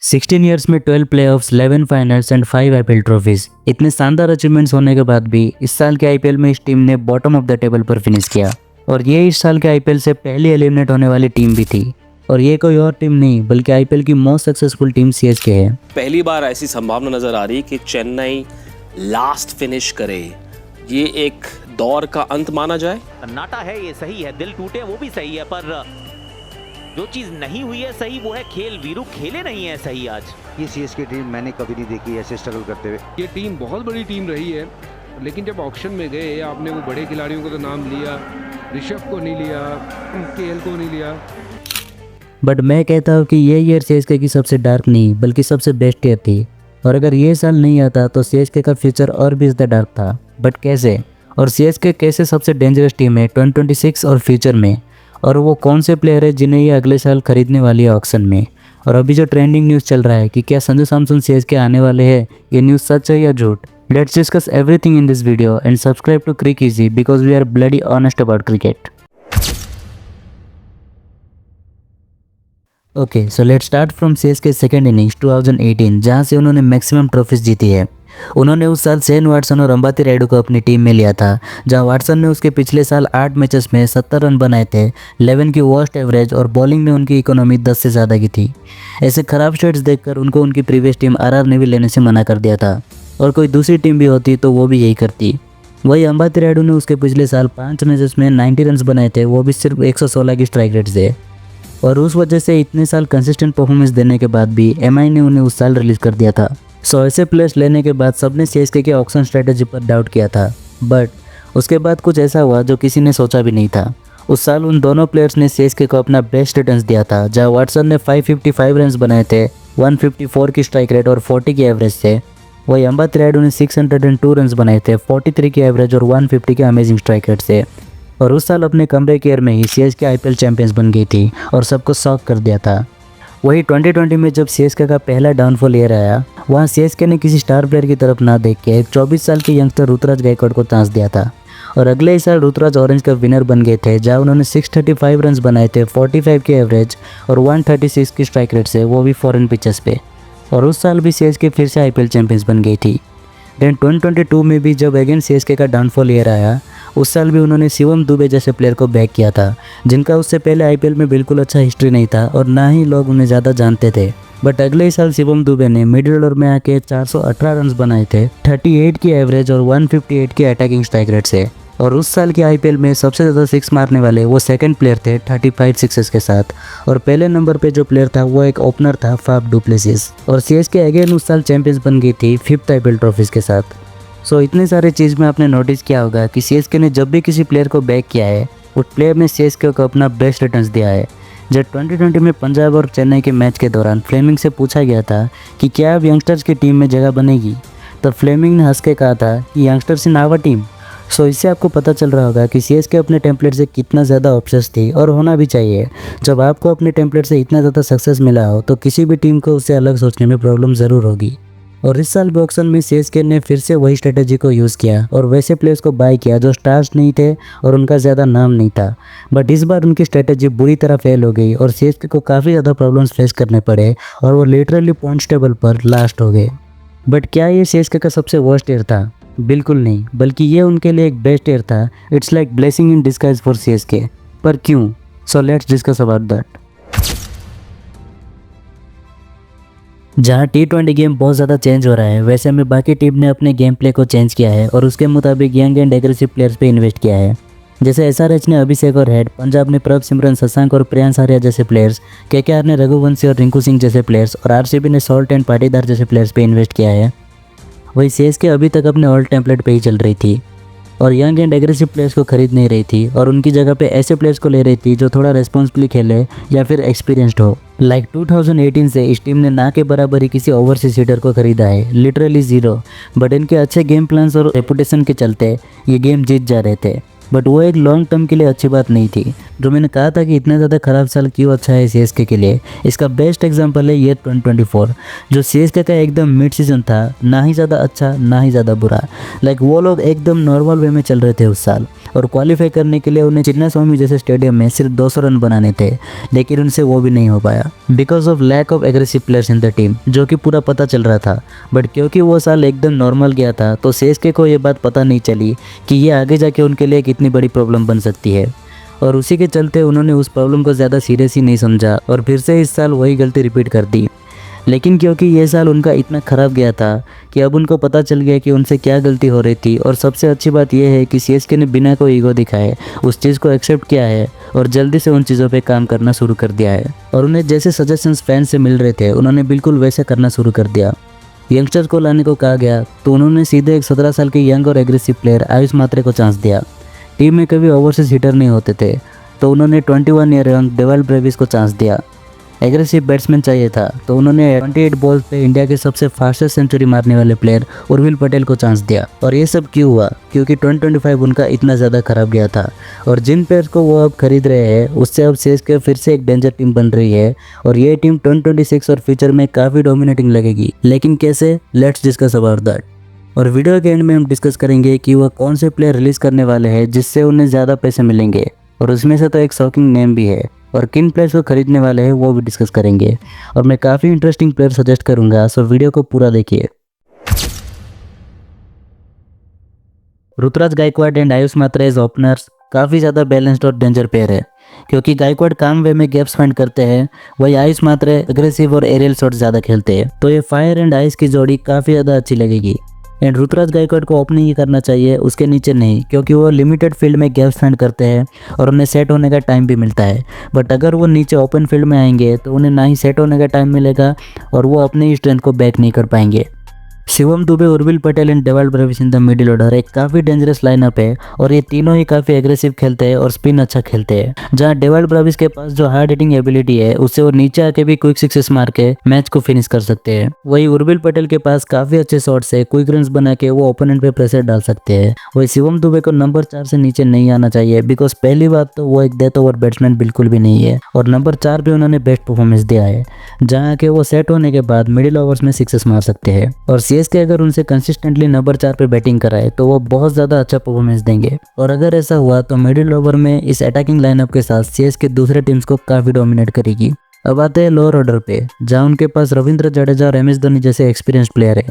16 years में 12 playoffs, 11 finals and 5 IPL trophies. इतने शानदार अचीवमेंट्स होने के बाद भी इस साल के आईपीएल में इस टीम ने बॉटम ऑफ द टेबल पर फिनिश किया और ये इस साल के आईपीएल से पहली एलिमिनेट होने वाली टीम भी थी। और ये कोई और टीम नहीं बल्कि आईपीएल की मोस्ट सक्सेसफुल टीम सीएसके है। पहली बार ऐसी संभावना नजर आ रही है कि चेन्नई लास्ट फिनिश करे। ये एक दौर का अंत माना जाए। सन्नाटा है, ये सही है, दिल टूटे वो भी सही है, पर जो चीज नहीं हुई है सही वो है खेल वीरू खेले नहीं है सही। आज ये सीएसके टीम मैंने कभी नहीं देखी ऐसे स्ट्रगल करते हुए। ये टीम बहुत बड़ी टीम रही है, लेकिन जब ऑक्शन में गए आपने वो बड़े खिलाड़ियों को तो नाम लिया, ऋषभ को नहीं लिया, केएल को नहीं लिया। बट मैं कहता हूँ कि ये ईयर सीएसके की सबसे डार्क नहीं बल्कि सबसे बेस्ट ईयर थी। और अगर ये साल नहीं आता तो सीएसके का फ्यूचर और भी ज़्यादा डार्क था। बट कैसे? और सीएसके कैसे सबसे डेंजरस टीम है 2026 और फ्यूचर में? और वो कौन से प्लेयर है जिन्हें ये अगले साल खरीदने वाली है ऑक्शन में? और अभी जो ट्रेंडिंग न्यूज़ चल रहा है कि क्या संजू सैमसन सीएसके आने वाले हैं, ये न्यूज़ सच है या झूठ? Let's discuss everything in this video and subscribe to Crick Easy because we are bloody honest about cricket. Okay, so let's start from CSK second innings 2018, जहां से उन्होंने मैक्सिमम ट्रॉफीज जीती है। उन्होंने उस साल शेन वाटसन और अंबाती रायडू को अपनी टीम में लिया था, जहां वाटसन ने उसके पिछले साल 8 मैचेस में 70 रन बनाए थे, 11 की वर्स्ट एवरेज, और बॉलिंग में उनकी इकोनॉमी 10 से ज़्यादा की थी। ऐसे खराब स्टेट्स देखकर उनको उनकी प्रीवियस टीम आरआर ने भी लेने से मना कर दिया था, और कोई दूसरी टीम भी होती तो वो भी यही करती। वही अंबाती रायडू ने उसके पिछले साल 5 मैचेस में 90 रन बनाए थे, वो भी सिर्फ 116 की स्ट्राइक रेट से। और उस वजह से इतने साल कंसिस्टेंट परफॉर्मेंस देने के बाद भी एमआई ने उन्हें उस साल रिलीज कर दिया था। सो ऐसे प्लेयर्स लेने के बाद सबने सीएसके के ऑक्शन स्ट्रेटजी पर डाउट किया था, बट उसके बाद कुछ ऐसा हुआ जो किसी ने सोचा भी नहीं था। उस साल उन दोनों प्लेयर्स ने सीएसके को अपना बेस्ट रिटर्न्स दिया था, जहां वाटसन ने 555 रन बनाए थे, 154 की स्ट्राइक रेट और 40 की एवरेज से। वही अंबाती रायडू ने 602 रन बनाए थे, 43 की एवरेज और 150 की अमेजिंग स्ट्राइक रेट से। और उस साल अपने कमबैक ईयर में ही सीएसके आईपीएल चैंपियंस बन गई थी और सबको शॉक कर दिया था। वही 2020 में जब सीएसके का पहला डाउनफॉल ईयर आया, वहाँ सीएसके ने किसी स्टार प्लेयर की तरफ ना देख के एक 24 साल के यंगस्टर ऋतुराज गायकवाड़ को चांस दिया था। और अगले ही साल ऋतुराज ऑरेंज का विनर बन गए थे, जहाँ उन्होंने 635 रन बनाए थे, 45 की एवरेज और 136 की स्ट्राइक रेट से, वो भी फॉरेन पिचेस पे। और उस साल भी सीएसके फिर से आईपीएल चैंपियंस बन गई थी। देन 2022 में भी जब अगेन सीएसके का डाउनफॉल ईयर आया, उस साल भी उन्होंने शिवम दुबे जैसे प्लेयर को बैक किया था, जिनका उससे पहले आईपीएल में बिल्कुल अच्छा हिस्ट्री नहीं था और ना ही लोग उन्हें ज़्यादा जानते थे। बट अगले ही साल शिवम दुबे ने मिडिल ऑर्डर में आके 418 रन बनाए थे, 38 की एवरेज और 158 की अटैकिंग स्ट्राइक रेट से। और उस साल के आईपीएल में सबसे ज़्यादा सिक्स मारने वाले वो सेकंड प्लेयर थे 35 सिक्सेस के साथ। और पहले नंबर पे जो प्लेयर था वो एक ओपनर था फाफ डु प्लेसिस। और सीएसके अगेन उस साल चैंपियंस बन गई थी 5th आईपीएल ट्रॉफीज के साथ। सो इतने सारे चीज़ में आपने नोटिस किया होगा कि सीएसके ने जब भी किसी प्लेयर को बैक किया है, उस प्लेयर ने सीएसके को अपना बेस्ट रिटर्न्स दिया है। जब 2020 में पंजाब और चेन्नई के मैच के दौरान फ्लेमिंग से पूछा गया था कि क्या अब यंगस्टर्स की टीम में जगह बनेगी, तब फ्लेमिंग ने हंस के कहा था कि यंगस्टर्स इन आवर टीम। सो इससे आपको पता चल रहा होगा कि सीएसके अपने टेम्पलेट से कितना ज़्यादा ऑब्सेस थी, और होना भी चाहिए। जब आपको अपने टेम्पलेट से इतना ज़्यादा सक्सेस मिला हो तो किसी भी टीम को उससे अलग सोचने में प्रॉब्लम ज़रूर होगी। और इस साल ऑक्शन में सीएसके ने फिर से वही स्ट्रेटेजी को यूज़ किया और वैसे प्लेयर्स को बाय किया जो स्टार्स नहीं थे और उनका ज़्यादा नाम नहीं था। बट इस बार उनकी स्ट्रेटेजी बुरी तरह फेल हो गई और सीएसके को काफ़ी ज़्यादा प्रॉब्लम्स फेस करने पड़े और वो लिटरली पॉइंट्स टेबल पर लास्ट हो गए। बट क्या ये सीएसके का सबसे वर्स्ट ईयर था? बिल्कुल नहीं, बल्कि ये उनके लिए एक बेस्ट ईयर था। It's like blessing in disguise for CSK. पर क्यों? So let's discuss about that. जहाँ T20 गेम बहुत ज़्यादा चेंज हो रहा है, वैसे में बाकी टीम ने अपने गेम प्ले को चेंज किया है और उसके मुताबिक यंग एंड एग्रेसिव प्लेयर्स पे इन्वेस्ट किया है। जैसे एसआरएच ने अभिषेक और हेड, पंजाब ने प्रभ सिमरन, शशांक और प्रियांश आर्या जैसे प्लेयर्स, केकेआर ने रघुवंशी और रिंकू सिंह जैसे प्लेयर्स, और आरसीबी ने सॉल्ट एंड पाटीदार जैसे प्लेयर्स पे इन्वेस्ट किया है। वही सीएसके अभी तक अपने ओल्ड टेम्पलेट पे ही चल रही थी और यंग एंड एग्रेसिव प्लेयर्स को खरीद नहीं रही थी और उनकी जगह पे ऐसे प्लेयर्स को ले रही थी जो थोड़ा रेस्पॉन्सिबली खेले या फिर एक्सपीरियंस्ड हो। लाइक 2018 से इस टीम ने ना के बराबर ही किसी ओवरसीज हिटर को खरीदा है, लिटरली 0। बट इनके अच्छे गेम प्लान्स और रेपुटेशन के चलते ये गेम जीत जा रहे थे। बट वो एक लॉन्ग टर्म के लिए अच्छी बात नहीं थी। जो मैंने कहा था कि इतना ज़्यादा ख़राब साल क्यों अच्छा है सीएसके के लिए, इसका बेस्ट एग्जांपल है ये 2024 जो सीएसके का एकदम मिड सीजन था, ना ही ज़्यादा अच्छा ना ही ज़्यादा बुरा। लाइक वो लोग एकदम नॉर्मल वे में चल रहे थे उस साल, और क्वालिफाई करने के लिए उन्हें चिन्नास्वामी जैसे स्टेडियम में सिर्फ 200 रन बनाने थे, लेकिन उनसे वो भी नहीं हो पाया because of lack of aggressive players in the team, जो कि पूरा पता चल रहा था। बट क्योंकि वो साल एकदम नॉर्मल गया था तो सीएसके को ये बात पता नहीं चली कि ये आगे जाके उनके लिए कितनी बड़ी प्रॉब्लम बन सकती है, और उसी के चलते उन्होंने उस प्रॉब्लम को ज़्यादा सीरियस ही नहीं समझा और फिर से इस साल वही गलती रिपीट कर दी। लेकिन क्योंकि ये साल उनका इतना ख़राब गया था कि अब उनको पता चल गया कि उनसे क्या गलती हो रही थी, और सबसे अच्छी बात यह है कि सीएसके ने बिना कोई ईगो दिखाए उस चीज़ को एक्सेप्ट किया है और जल्दी से उन चीज़ों पे काम करना शुरू कर दिया है। और उन्हें जैसे सजेशंस फैंस से मिल रहे थे उन्होंने बिल्कुल वैसे करना शुरू कर दिया। यंगस्टर्स को लाने को कहा गया तो उन्होंने सीधे एक 17 साल के यंग और एग्रेसिव प्लेयर आयुष मात्रे को चांस दिया। टीम में कभी ओवरसीज हिटर नहीं होते थे तो उन्होंने 21 ईयर यंग डेवल ब्रेविस को चांस दिया। एग्रेसिव बैट्समैन चाहिए था तो उन्होंने 28 बॉल्स पे इंडिया के सबसे फास्टेस्ट सेंचुरी मारने वाले प्लेयर उर्विल पटेल को चांस दिया। और ये सब क्यों हुआ? क्योंकि 2025 उनका इतना ज़्यादा खराब गया था, और जिन प्लेयर्स को वो अब खरीद रहे हैं उससे अब सीएसके फिर से एक डेंजर टीम बन रही है, और ये टीम 2026 और फ्यूचर में काफ़ी डोमिनेटिंग लगेगी। लेकिन कैसे? Let's discuss about that. और वीडियो के एंड में हम डिस्कस करेंगे कि वह कौन से प्लेयर रिलीज़ करने वाले हैं जिससे उन्हें ज़्यादा पैसे मिलेंगे, और उसमें से तो एक शॉकिंग नेम भी है, और किन प्लेयर्स को खरीदने वाले हैं वो भी डिस्कस करेंगे। और मैं काफ़ी इंटरेस्टिंग प्लेयर सजेस्ट करूंगा, सो वीडियो को पूरा देखिए। ऋतुराज गायकवाड एंड आयुष मात्रा एज ओपनर्स काफ़ी ज़्यादा बैलेंस्ड और डेंजर पेयर है, क्योंकि गायकवाड काम वे में गैप्स फाइंड करते हैं, वही आयुष मात्रा एग्रेसिव और एरियल शॉट ज़्यादा खेलते हैं, तो ये फायर एंड आइस की जोड़ी काफ़ी ज़्यादा अच्छी लगेगी। एंड ऋतुराज गायकवाड को ओपनिंग ही करना चाहिए, उसके नीचे नहीं, क्योंकि वो लिमिटेड फील्ड में गैप्स फाइंड करते हैं और उन्हें सेट होने का टाइम भी मिलता है। बट अगर वो नीचे ओपन फील्ड में आएंगे तो उन्हें ना ही सेट होने का टाइम मिलेगा और वो अपनी ही स्ट्रेंथ को बैक नहीं कर पाएंगे। Shivam Dubey, Urvil Patel and devil Brevis in the middle order एक काफ़ी डेंजरस लाइनअप है, और ये तीनों ही काफ़ी एग्रेसिव खेलते हैं और स्पिन अच्छा खेलते हैं। जहाँ डेवल ब्रेविस के पास जो हार्ड हिटिंग एबिलिटी है उससे वो नीचे आके भी क्विक सिक्सेस मार के मैच को फिनिश कर सकते हैं। वही उर्विल पटेल के पास काफ़ी अच्छे शॉट से क्विक रन्स बना के वो ओपोनेंट पे प्रेशर डाल सकते हैं। वही शिवम दुबे को नंबर 4 से नीचे नहीं आना चाहिए, बिकॉज पहली बात तो वो एक डेथ ओवर बैट्समैन बिल्कुल भी नहीं है, और नंबर 4 पे उन्होंने बेस्ट परफॉर्मेंस दिया है, जहाँ के वो सेट होने के बाद मिडिल ओवर्स में सिक्सेस मार सकते हैं। और सीएसके अगर उनसे कंसिस्टेंटली नंबर 4 पे बैटिंग कराए तो वो बहुत ज़्यादा अच्छा परफॉर्मेंस देंगे, और अगर ऐसा हुआ तो मिडिल ओवर में इस अटैकिंग लाइनअप के साथ सीएसके दूसरे टीम्स को काफ़ी डोमिनेट करेगी। अब आते हैं लोअर ऑर्डर पे, जहाँ उनके पास रविंद्र जडेजा और एमएस धोनी जैसे एक्सपीरियंस्ड प्लेयर है।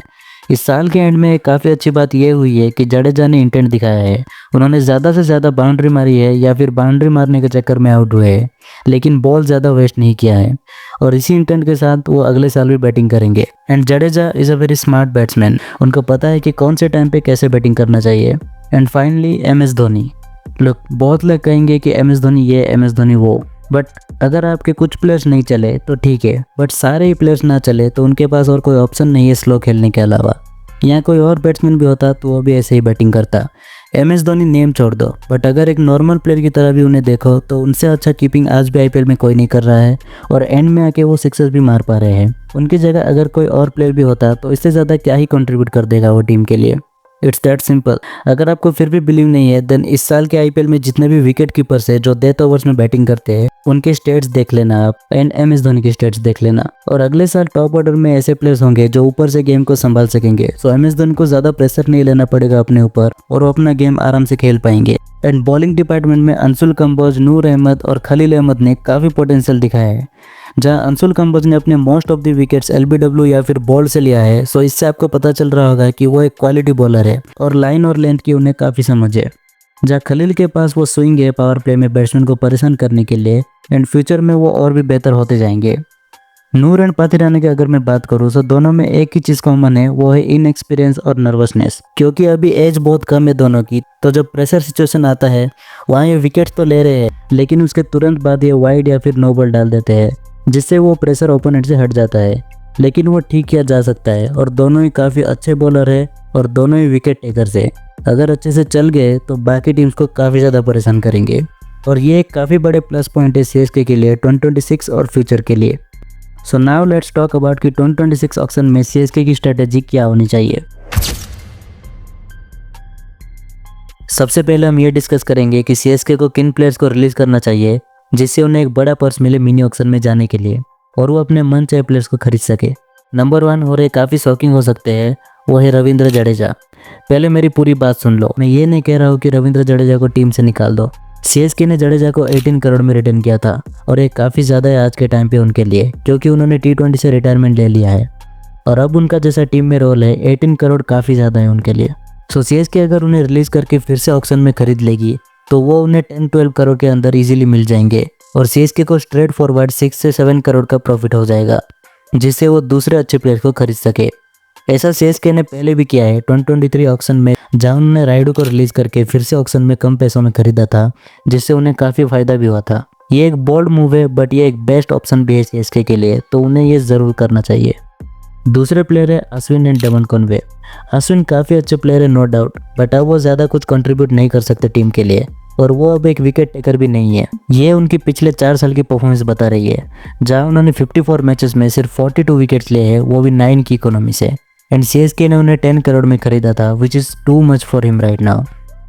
इस साल के एंड में काफ़ी अच्छी बात यह हुई है कि जडेजा ने इंटेंट दिखाया है, उन्होंने ज़्यादा से ज़्यादा बाउंड्री मारी है या फिर बाउंड्री मारने के चक्कर में आउट हुए हैं, लेकिन बॉल ज़्यादा वेस्ट नहीं किया है, और इसी इंटेंट के साथ वो अगले साल भी बैटिंग करेंगे। And Jadeja is a very smart batsman, उनको पता है कि कौन से टाइम पे कैसे बैटिंग करना चाहिए। And finally MS Dhoni. लोग बहुत लोग कहेंगे कि एमएस धोनी ये एमएस धोनी वो, बट अगर आपके कुछ प्लेयर्स नहीं चले तो ठीक है, बट सारे ही प्लेयर्स ना चले तो उनके पास और कोई ऑप्शन नहीं है स्लो खेलने के अलावा। यहाँ कोई और बैट्समैन भी होता तो वो भी ऐसे ही बैटिंग करता। एमएस धोनी नेम छोड़ दो, बट अगर एक नॉर्मल प्लेयर की तरह भी उन्हें देखो तो उनसे अच्छा कीपिंग आज भी आईपीएल में कोई नहीं कर रहा है, और एंड में आके वो सिक्सेस भी मार पा रहे हैं। उनकी जगह अगर कोई और प्लेयर भी होता तो इससे ज़्यादा क्या ही कंट्रीब्यूट कर देगा वो टीम के लिए। It's that simple. अगर आपको फिर भी बिलीव नहीं है देन इस साल के आईपीएल में जितने भी विकेट कीपर्स है जो डेथ ओवर्स में बैटिंग करते हैं उनके स्टेट्स देख लेना आप, एंड एमएस धोनी के स्टेट्स देख लेना, और अगले साल टॉप ऑर्डर में ऐसे प्लेयर्स होंगे जो ऊपर से गेम को संभाल सकेंगे। सो एमएस धोनी को ज़्यादा प्रेशर नहीं लेना पड़ेगा अपने ऊपर, और वो अपना गेम आराम से खेल पाएंगे। एंड बॉलिंग डिपार्टमेंट में अंशुल कंबोज, नूर अहमद और खलील अहमद ने काफ़ी पोटेंशियल दिखाया है। जहां अंशुल कंबोज ने अपने most of the wickets LBW या फिर बॉल से लिया है, सो इससे आपको पता चल रहा होगा कि वो एक क्वालिटी बॉलर है और लाइन और लेंथ की उन्हें काफ़ी समझ है। जहाँ खलील के पास वो स्विंग है पावर प्ले में बैट्समैन को परेशान करने के लिए, एंड फ्यूचर में वो और भी बेहतर होते जाएंगे। नूर एंड पाथिराना की अगर मैं बात करूँ तो दोनों में एक ही चीज़ कॉमन है, वो है इनएक्सपीरियंस और नर्वसनेस, क्योंकि अभी एज बहुत कम है दोनों की, तो जब प्रेशर सिचुएशन आता है वहाँ ये विकेट्स तो ले रहे हैं लेकिन उसके तुरंत बाद ये वाइड या फिर नो बॉल डाल देते हैं, जिससे वो प्रेशर ओपोनेंट से हट जाता है, लेकिन वो ठीक किया जा सकता है। और दोनों ही काफ़ी अच्छे बॉलर है और दोनों ही विकेट टेकर्स है। अगर अच्छे से चल गए तो बाकी टीम्स को काफ़ी ज़्यादा परेशान करेंगे, और ये एक काफ़ी बड़े प्लस पॉइंट है सीएसके के लिए 2026 और फ्यूचर के लिए। So now let's talk about कि 2026 ऑक्शन में सीएसके की स्ट्रेटेजी क्या होनी चाहिए। सबसे पहले हम ये डिस्कस करेंगे कि सीएसके को किन प्लेयर्स को रिलीज करना चाहिए जिससे उन्हें एक बड़ा पर्स मिले मिनी ऑक्शन में जाने के लिए और वो अपने मन चाहे प्लेयर्स को खरीद सके। नंबर 1 और ये काफ़ी शॉकिंग हो सकते हैं, वो है रविंद्र जडेजा। पहले मेरी पूरी बात सुन लो, मैं ये नहीं कह रहा हूँ कि रविंद्र जडेजा को टीम से निकाल दो। सीएसके ने जडेजा को 18 करोड़ में रिटर्न किया था और ये काफ़ी ज़्यादा है आज के टाइम पे उनके लिए, क्योंकि उन्होंने T20 से रिटायरमेंट ले लिया है और अब उनका जैसा टीम में रोल है 18 करोड़ काफ़ी ज़्यादा है उनके लिए। सो सीएसके अगर उन्हें रिलीज़ करके फिर से ऑक्शन में खरीद लेगी तो वो उन्हें 10-12 करोड़ के अंदर इजीली मिल जाएंगे और सीएसके को स्ट्रेट फॉरवर्ड 6 से 7 करोड़ का प्रॉफिट हो जाएगा, जिससे वो दूसरे अच्छे प्लेयर को खरीद सके। ऐसा सीएसके ने पहले भी किया है 2023 ऑक्शन में, जहां उन्होंने राइडू को रिलीज करके फिर से ऑक्शन में कम पैसों में खरीदा था, जिससे उन्हें काफ़ी फायदा भी हुआ था। ये एक बोल्ड मूव है, बट ये एक बेस्ट ऑप्शन भी है सीएसके के लिए, तो उन्हें ये ज़रूर करना चाहिए। दूसरे प्लेयर है Ashwin and Devon Conway. Ashwin काफ़ी अच्छे प्लेयर है नो डाउट, बट अब वो ज़्यादा कुछ कंट्रीब्यूट नहीं कर सकते टीम के लिए और वो अब एक विकेट टेकर भी नहीं है। ये उनकी पिछले 4 साल की परफॉर्मेंस बता रही है, जहां उन्होंने 54 मैचेस में सिर्फ 42 विकेट्स लिए हैं, वो भी 9 की इकोनॉमी से। एंड सीएसके ने उन्हें 10 करोड़ में खरीदा था, which is too much for him right now.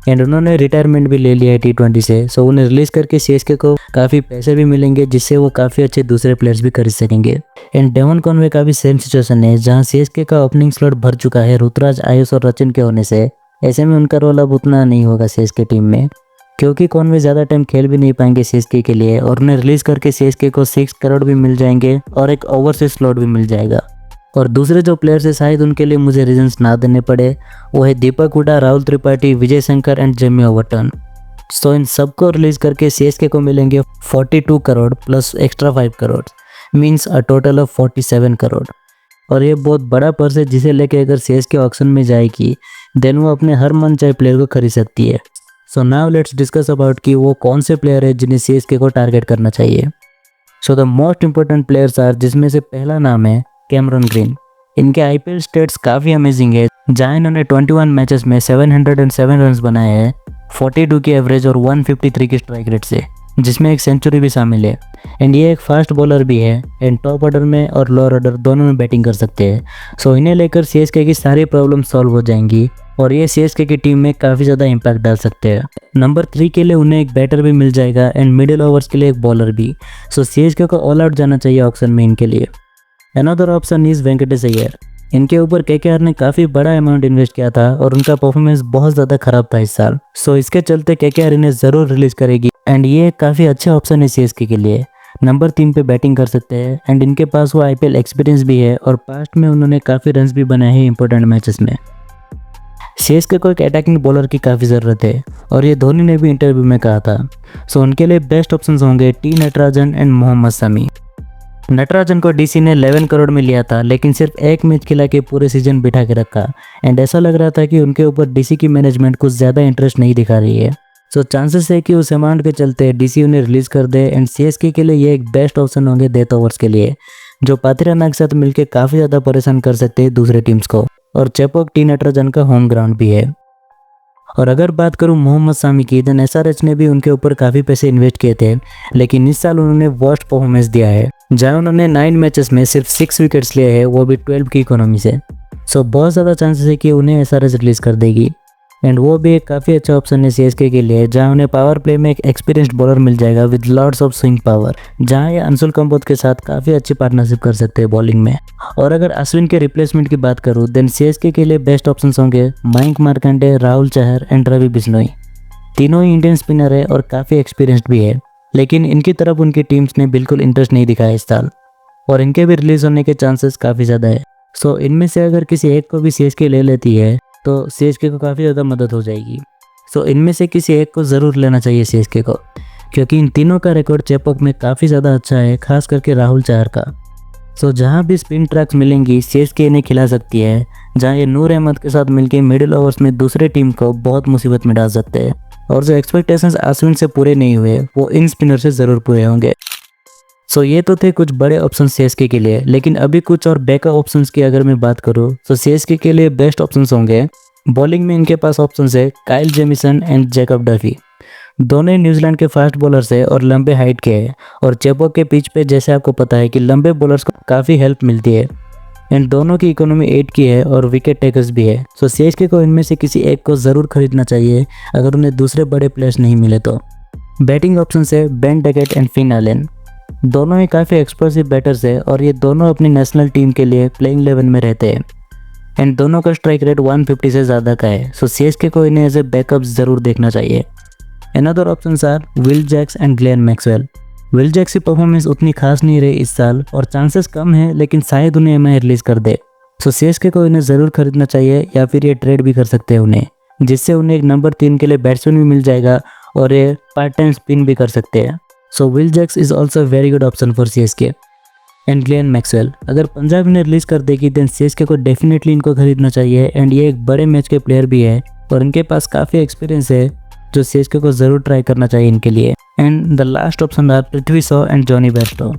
And उन्होंने रिटायरमेंट भी ले लिया है T20 से, सो उन्हें रिलीज करके सीएसके को काफ़ी पैसे भी मिलेंगे, जिससे वो काफ़ी अच्छे दूसरे प्लेयर्स भी खरीद सकेंगे। एंड डेवन कॉनवे का भी सेम सिचुएशन है, जहां सीएसके का ओपनिंग स्लॉट भर चुका है ऋतुराज, आयुष और रचिन के होने से। ऐसे में उनका रोल अब उतना नहीं होगा सीएसके टीम में, क्योंकि कॉनवे ज़्यादा टाइम खेल भी नहीं पाएंगे सीएसके के लिए और उन्हें रिलीज करके सीएसके को 6 करोड़ भी मिल जाएंगे और एक ओवरसीज स्लॉट भी मिल जाएगा। और दूसरे जो प्लेयर्स है शायद उनके लिए मुझे रीजंस ना देने पड़े, वो है दीपक Hooda, Rahul Tripathi, Vijay Shankar and Jamie Overton. सो इन सबको रिलीज करके सीएसके को मिलेंगे 42 crore plus extra 5 crore, means a total of 47 crore. और ये बहुत बड़ा पर्स है, जिसे लेके अगर सीएसके ऑक्शन में जाएगी देन वो अपने हर मन चाहे प्लेयर को खरीद सकती है। So now let's discuss about कि वो कौन से प्लेयर है जिन्हें सीएसके को टारगेट करना चाहिए। So the most important players are, जिसमें से पहला नाम है कैमरन ग्रीन। इनके आईपीएल स्टेट्स काफ़ी अमेजिंग है, जहाँ इन्होंने 21 मैचेस में 707 रन्स बनाए हैं, 42 की एवरेज और 153 की स्ट्राइक रेट से, जिसमें एक सेंचुरी भी शामिल है। एंड ये एक फास्ट बॉलर भी है एंड टॉप ऑर्डर में और लोअर ऑर्डर दोनों में बैटिंग कर सकते हैं। सो इन्हें लेकर सीएसके की सारी प्रॉब्लम सॉल्व हो जाएंगी और ये सीएसके की टीम में काफ़ी ज़्यादा इंपैक्ट डाल सकते हैं। नंबर 3 के लिए उन्हें एक बैटर भी मिल जाएगा एंड मिडिल ओवर्स के लिए एक बॉलर भी। सो सीएसके को ऑल आउट जाना चाहिए ऑक्शन में इनके लिए। Another option is Venkatesh Iyer. इनके ऊपर केकेआर ने काफ़ी बड़ा अमाउंट इन्वेस्ट किया था और उनका परफॉर्मेंस बहुत ज़्यादा खराब था इस साल। सो इसके चलते केकेआर इन्हें ज़रूर रिलीज करेगी एंड ये काफ़ी अच्छा ऑप्शन है सीएसके के लिए। नंबर 3 पे बैटिंग कर सकते हैं एंड इनके पास वो आईपीएल एक्सपीरियंस भी है और पास्ट में उन्होंने काफ़ी रन्स भी बनाए हैं इंपॉर्टेंट मैचेस में। सीएसके को एक अटैकिंग बॉलर की काफ़ी ज़रूरत है और ये धोनी ने भी इंटरव्यू में कहा था। सो उनके लिए बेस्ट ऑप्शन होंगे टी नटराजन एंड मोहम्मद शमी। नटराजन को डीसी ने 11 करोड़ में लिया था, लेकिन सिर्फ एक मैच खिला के पूरे सीजन बिठा के रखा एंड ऐसा लग रहा था कि उनके ऊपर डीसी की मैनेजमेंट कुछ ज़्यादा इंटरेस्ट नहीं दिखा रही है। सो चांसेस है कि उस अमाउंट के चलते डीसी उन्हें रिलीज कर दे एंड सीएसके के लिए ये एक बेस्ट ऑप्शन होंगे डेथ ओवर्स के लिए, जो पातिराना के साथ मिलकर काफ़ी ज़्यादा परेशान कर सकते हैं दूसरे टीम्स को। और चेपॉक टी नटराजन का होम ग्राउंड भी है। और अगर बात करूं मोहम्मद शमी की, देन एसआरएच ने भी उनके ऊपर काफ़ी पैसे इन्वेस्ट किए थे, लेकिन इस साल उन्होंने वर्स्ट परफॉर्मेंस दिया है, जहां उन्होंने 9 मैचेस में सिर्फ 6 विकेट्स लिए हैं, वो भी 12 की इकोनॉमी से। सो बहुत ज़्यादा चांसेस है कि उन्हें एसआरएच रिलीज कर देगी एंड वो भी एक काफ़ी अच्छा ऑप्शन है सीएसके के लिए, जहां उन्हें पावर प्ले में एक एक्सपीरियंस्ड बॉलर मिल जाएगा with lots of swing power, जहां ये अंशुल कंबोज के साथ काफ़ी अच्छी पार्टनरशिप कर सकते हैं बॉलिंग में। और अगर अश्विन के रिप्लेसमेंट की बात करूं, देन सीएसके के लिए बेस्ट ऑप्शंस होंगे मयंक मार्कंडे, राहुल चहर एंड रवि बिश्नोई। तीनों ही इंडियन स्पिनर है और काफ़ी एक्सपीरियंस्ड भी है, लेकिन इनकी तरफ उनकी टीम्स ने बिल्कुल इंटरेस्ट नहीं दिखाया इस साल और इनके भी रिलीज होने के चांसेस काफ़ी ज़्यादा है। सो इनमें से अगर किसी एक को भी सीएसके ले लेती है तो सीएसके को काफ़ी ज़्यादा मदद हो जाएगी। सो इनमें से किसी एक को ज़रूर लेना चाहिए सीएसके को, क्योंकि इन तीनों का रिकॉर्ड चेपॉक में काफ़ी ज़्यादा अच्छा है, खास करके राहुल चहर का। सो जहाँ भी स्पिन ट्रैक्स मिलेंगी सीएसके इन्हें खिला सकती है, जहाँ ये नूर अहमद के साथ मिलकर मिडिल ओवर्स में दूसरे टीम को बहुत मुसीबत में डाल सकते हैं। और जो एक्सपेक्टेशंस अश्विन से पूरे नहीं हुए वो इन स्पिनर से ज़रूर पूरे होंगे। सो ये तो थे कुछ बड़े ऑप्शन सीएसके के लिए, लेकिन अभी कुछ और बैकअप ऑप्शंस की अगर मैं बात करूँ तो सीएसके के लिए बेस्ट ऑप्शंस होंगे। बॉलिंग में इनके पास ऑप्शंस है Kyle Jameson and Jacob Duffy. दोनों ही न्यूजीलैंड के फास्ट बॉलर्स है और लंबे हाइट के हैं, और चेपॉक के पिच पे जैसे आपको पता है कि लंबे बॉलर्स को काफ़ी हेल्प मिलती है। एंड दोनों की इकोनॉमी 8 की है और विकेट टेकर्स भी है। सो सीएसके को इनमें से किसी एक को ज़रूर खरीदना चाहिए अगर उन्हें दूसरे बड़े प्लेयर्स नहीं मिले तो। बैटिंग ऑप्शन है Ben Duckett and Finn Allen. दोनों ही काफ़ी एक्सप्लोसिव बैटर्स है और ये दोनों अपनी नेशनल टीम के लिए प्लेइंग 11 में रहते हैं एंड दोनों का स्ट्राइक रेट 150 से ज़्यादा का है। सो सीएसके को इन्हें एज ए बैकअप ज़रूर देखना चाहिए। Another options are Will Jacks and Glenn Maxwell. Will Jacks की परफॉर्मेंस उतनी खास नहीं रही इस साल और चांसेस कम है, लेकिन शायद उन्हें एमआई रिलीज कर दे। सो सीएसके को इन्हें ज़रूर खरीदना चाहिए या फिर ये ट्रेड भी कर सकते हैं उन्हें, जिससे उन्हें एक नंबर 3 के लिए बैट्समैन भी मिल जाएगा और ये पार्ट टाइम स्पिन भी कर सकते हैं। So Will Jacks is also very good option for CSK and Glenn Maxwell. अगर पंजाब इन्हें रिलीज कर देगी देन सीएसके को डेफिनेटली इनको खरीदना चाहिए एंड ये एक बड़े मैच के प्लेयर भी है और इनके पास काफ़ी एक्सपीरियंस है जो सीएसके को ज़रूर ट्राई करना चाहिए इनके लिए। And the last option are Prithvi Shaw and Jonny Bairstow.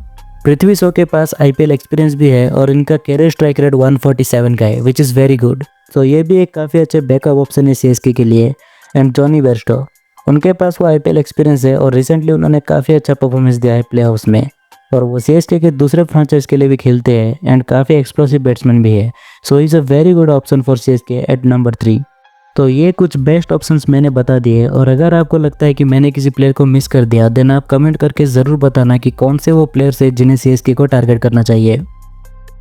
Prithvi Shaw के पास आईपीएल एक्सपीरियंस भी है और इनका कैरियर स्ट्राइक रेट 147 का है विच इज़ वेरी गुड। तो ये भी एक काफ़ी अच्छे बैकअप ऑप्शन है सीएसके के लिए। एंड जॉनी बेयरस्टो, उनके पास वो आईपीएल एक्सपीरियंस है और रिसेंटली उन्होंने काफ़ी अच्छा परफॉर्मेंस दिया है प्ले ऑफ्स में और वो सीएसके के दूसरे फ्रेंचाइज के लिए भी खेलते हैं एंड काफ़ी एक्सप्लोसिव बैट्समैन भी है। So is a very good option for CSK at number 3। तो ये कुछ बेस्ट ऑप्शंस मैंने बता दिए और अगर आपको लगता है कि मैंने किसी प्लेयर को मिस कर दिया देन आप कमेंट करके ज़रूर बताना कि कौन से वो प्लेयर्स है जिन्हें सीएसके को टारगेट करना चाहिए।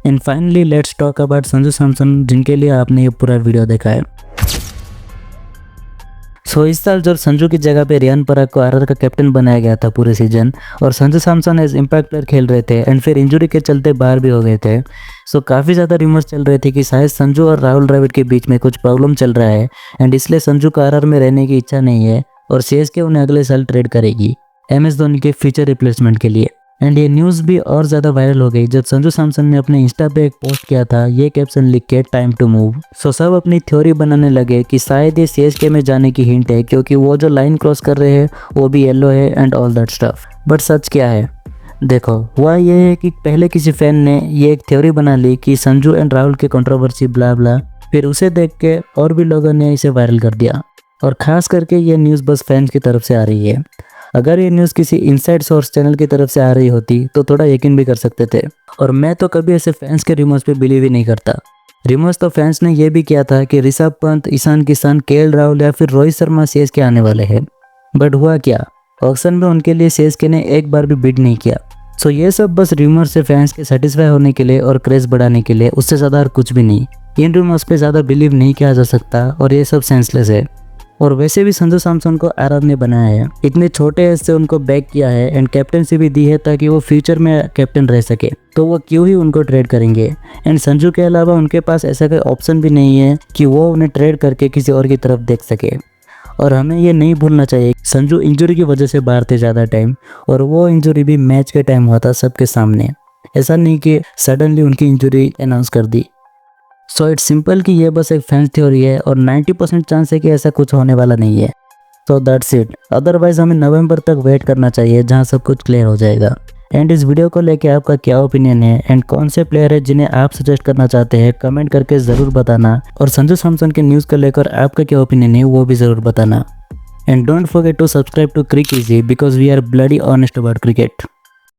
And finally let's talk about Sanju Samson, जिनके लिए आपने ये पूरा वीडियो देखा है। सो इस साल जब संजू की जगह पे रियान पराग को आरआर का कैप्टन बनाया गया था पूरे सीजन और Sanju Samson as impact player खेल रहे थे एंड फिर इंजरी के चलते बाहर भी हो गए थे। सो काफ़ी ज़्यादा रूमर्स चल रहे थे कि शायद संजू और राहुल द्रविड़ के बीच में कुछ प्रॉब्लम चल रहा है एंड इसलिए संजू को आरआर में रहने की इच्छा नहीं है और सीएसके उन्हें अगले साल ट्रेड करेगी एमएस धोनी के फ्यूचर रिप्लेसमेंट के लिए। एंड ये न्यूज़ भी और ज़्यादा वायरल हो गई जब संजू सैमसन ने अपने इंस्टा पे एक पोस्ट किया था ये कैप्शन लिख के टाइम टू मूव। सो सब अपनी थ्योरी बनाने लगे कि शायद ये सीएसके में जाने की हिंट है क्योंकि वो जो लाइन क्रॉस कर रहे हैं वो भी येलो है and all that stuff. But सच क्या है? देखो, हुआ ये है कि पहले किसी फैन ने ये एक थ्योरी बना ली कि संजू एंड राहुल की कंट्रोवर्सी ब्ला ब्ला, फिर उसे देख के और भी लोगों ने इसे वायरल कर दिया और ख़ास करके ये न्यूज़ बस फैंस की तरफ से आ रही है। अगर ये न्यूज़ किसी इनसाइड सोर्स चैनल की तरफ से आ रही होती तो थोड़ा यकीन भी कर सकते थे और मैं तो कभी ऐसे फैंस के रिमोर्स पे बिलीव ही नहीं करता। रिमोर्स तो फैंस ने ये भी किया था कि ऋषभ पंत, ईशान किशन, केएल राहुल या फिर रोहित शर्मा सीएसके आने वाले हैं। बट हुआ क्या? ऑक्शन में उनके लिए सीएसके ने एक बार भी बिड नहीं किया। सो ये सब बस रूमर से फैंस के सेटिस्फाई होने के लिए और क्रेज बढ़ाने के लिए, उससे ज़्यादा और कुछ भी नहीं। इन रूमर्स पे ज़्यादा बिलीव नहीं किया जा सकता और ये सब सेंसलेस है। और वैसे भी संजू सैमसन को आरआर ने बनाया है, इतने छोटे एज से उनको बैक किया है एंड कैप्टनसी भी दी है ताकि वो फ्यूचर में कैप्टन रह सके, तो वो क्यों ही उनको ट्रेड करेंगे। एंड संजू के अलावा उनके पास ऐसा कोई ऑप्शन भी नहीं है कि वो उन्हें ट्रेड करके किसी और की तरफ देख सके। और हमें ये नहीं भूलना चाहिए संजू इंजरी की वजह से बाहर थे ज़्यादा टाइम और वो इंजरी भी मैच के टाइम हुआ था सबके सामने, ऐसा नहीं कि सडनली उनकी इंजरी अनाउंस कर दी। सो इट्स सिंपल कि ये बस एक फैंस थ्योरी है और 90% चांस है कि ऐसा कुछ होने वाला नहीं है। So that's it. अदरवाइज हमें नवंबर तक वेट करना चाहिए जहां सब कुछ क्लियर हो जाएगा। एंड इस वीडियो को लेके आपका क्या ओपिनियन है एंड कौन से प्लेयर है जिन्हें आप सजेस्ट करना चाहते हैं, कमेंट करके ज़रूर बताना। और संजू सैमसन के न्यूज़ को लेकर आपका क्या ओपिनियन है वो भी ज़रूर बताना। And don't forget to subscribe to Crick Easy because we are bloody honest about cricket.